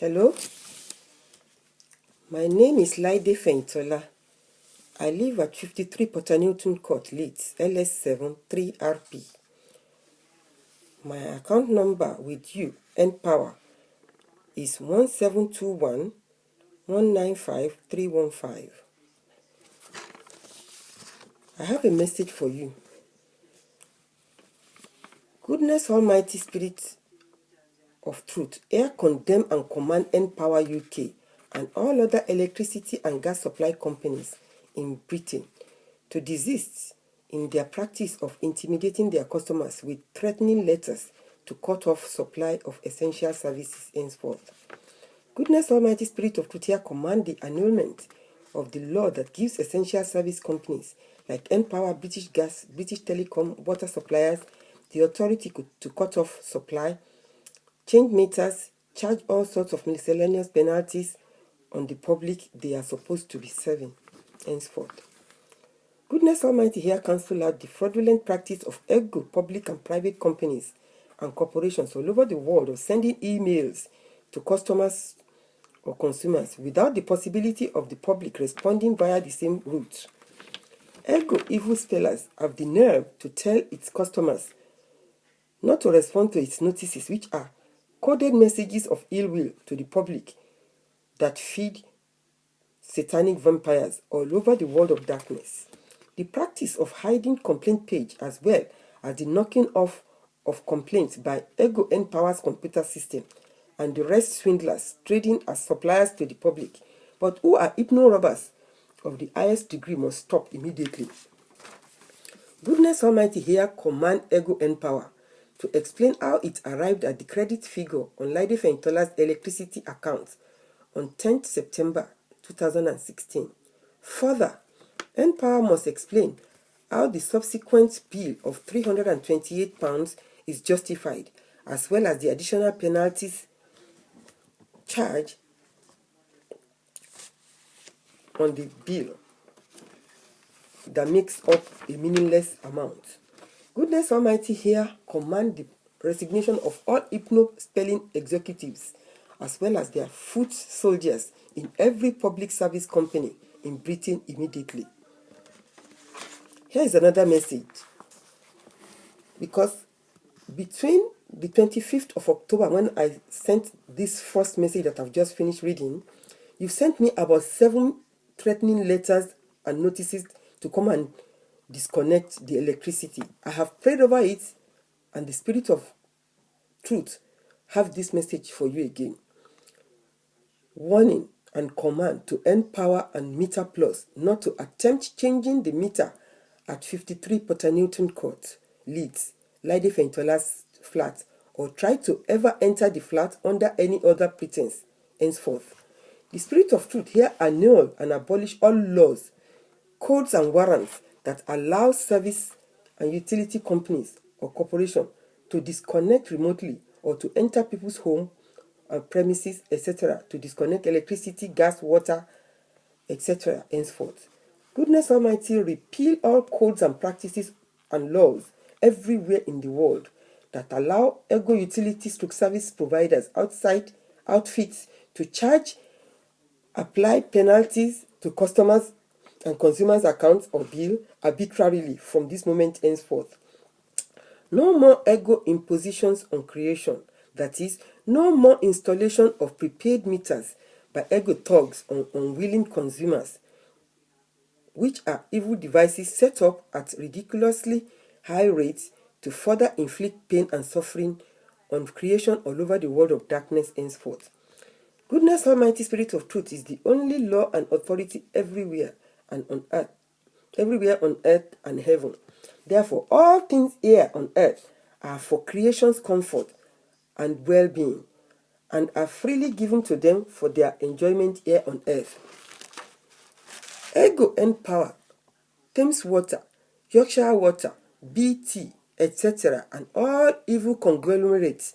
Hello, my name is Laide Feintola. I live at 53 Newton Court, Leeds, LS7 3RP. My account number with you, Npower, is 1721 195 315. I have a message for you. Goodness Almighty Spirit of Truth, here condemn and command Npower UK and all other electricity and gas supply companies in Britain to desist in their practice of intimidating their customers with threatening letters to cut off supply of essential services henceforth. Goodness Almighty Spirit of Truth, here command the annulment of the law that gives essential service companies like Npower, British Gas, British Telecom, water suppliers the authority to cut off supply, change meters, charge all sorts of miscellaneous penalties on the public they are supposed to be serving henceforth. Goodness Almighty here cancel out the fraudulent practice of public and private companies and corporations all over the world of sending emails to customers or consumers without the possibility of the public responding via the same route. Evil spellers have the nerve to tell its customers not to respond to its notices, which are coded messages of ill will to the public that feed satanic vampires all over the world of darkness. The practice of hiding complaint page as well as the knocking off of complaints by Npower's computer system and the rest swindlers trading as suppliers to the public, but who are hypno-robbers of the highest degree, must stop immediately. Goodness Almighty here command Npower to explain how it arrived at the credit figure on Laide Feintola's electricity account on 10th September 2016. Further, Npower must explain how the subsequent bill of £328 is justified, as well as the additional penalties charged on the bill that makes up a meaningless amount. Goodness Almighty here command the resignation of all hypno-spelling executives as well as their foot soldiers in every public service company in Britain immediately. Here is another message. Because between the 25th of October, when I sent this first message that I've just finished reading, you sent me about 7 threatening letters and notices to come and disconnect the electricity. I have prayed over it, and the Spirit of Truth have this message for you again. Warning and command to Npower and Meter Plus not to attempt changing the meter at 53 Newton Court, Leeds, Laide Feintola's flat, or try to ever enter the flat under any other pretense henceforth. The Spirit of Truth here annul and abolish all laws, codes and warrants that allow service and utility companies or corporations to disconnect remotely or to enter people's home and premises, etc., to disconnect electricity, gas, water, etc., henceforth. Goodness Almighty repeal all codes and practices and laws everywhere in the world that allow utilities to service providers outside outfits to charge, apply penalties to customers and consumers' accounts or bill arbitrarily from this moment henceforth. No more impositions on creation, that is, no more installation of prepaid meters by thugs on unwilling consumers, which are evil devices set up at ridiculously high rates to further inflict pain and suffering on creation all over the world of darkness henceforth. Goodness Almighty Spirit of Truth is the only law and authority everywhere and on earth, everywhere on earth and heaven. Therefore, all things here on earth are for creation's comfort and well-being, and are freely given to them for their enjoyment here on earth. Npower, Thames Water, Yorkshire Water, BT, etc., and all evil conglomerates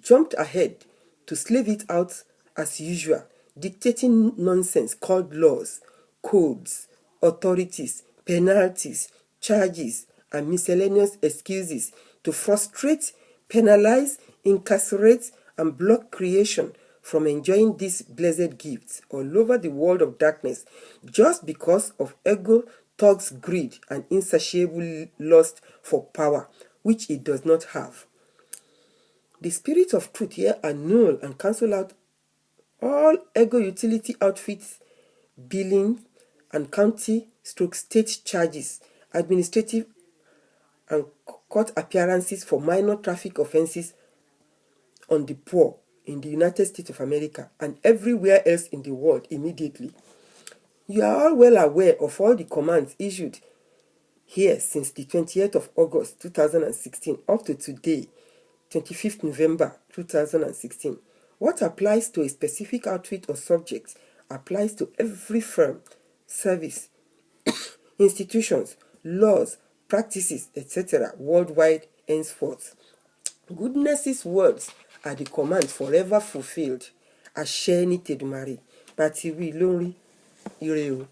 jumped ahead to slave it out as usual, dictating nonsense called laws, codes, authorities, penalties, charges, and miscellaneous excuses to frustrate, penalize, incarcerate, and block creation from enjoying these blessed gifts all over the world of darkness just because of ego, thugs' greed, and insatiable lust for power, which it does not have. The Spirit of Truth here annul and cancel out all ego utility outfits, billing, and county/state charges, administrative and court appearances for minor traffic offenses on the poor in the United States of America and everywhere else in the world immediately. You are all well aware of all the commands issued here since the 28th of August 2016 up to today, 25th November 2016. What applies to a specific outfit or subject applies to every firm, service, institutions, laws, practices, etc. worldwide henceforth. Goodness's words are the command forever fulfilled. Àṣẹ ni tèdùmàrè, bá ti wí lórí ire o.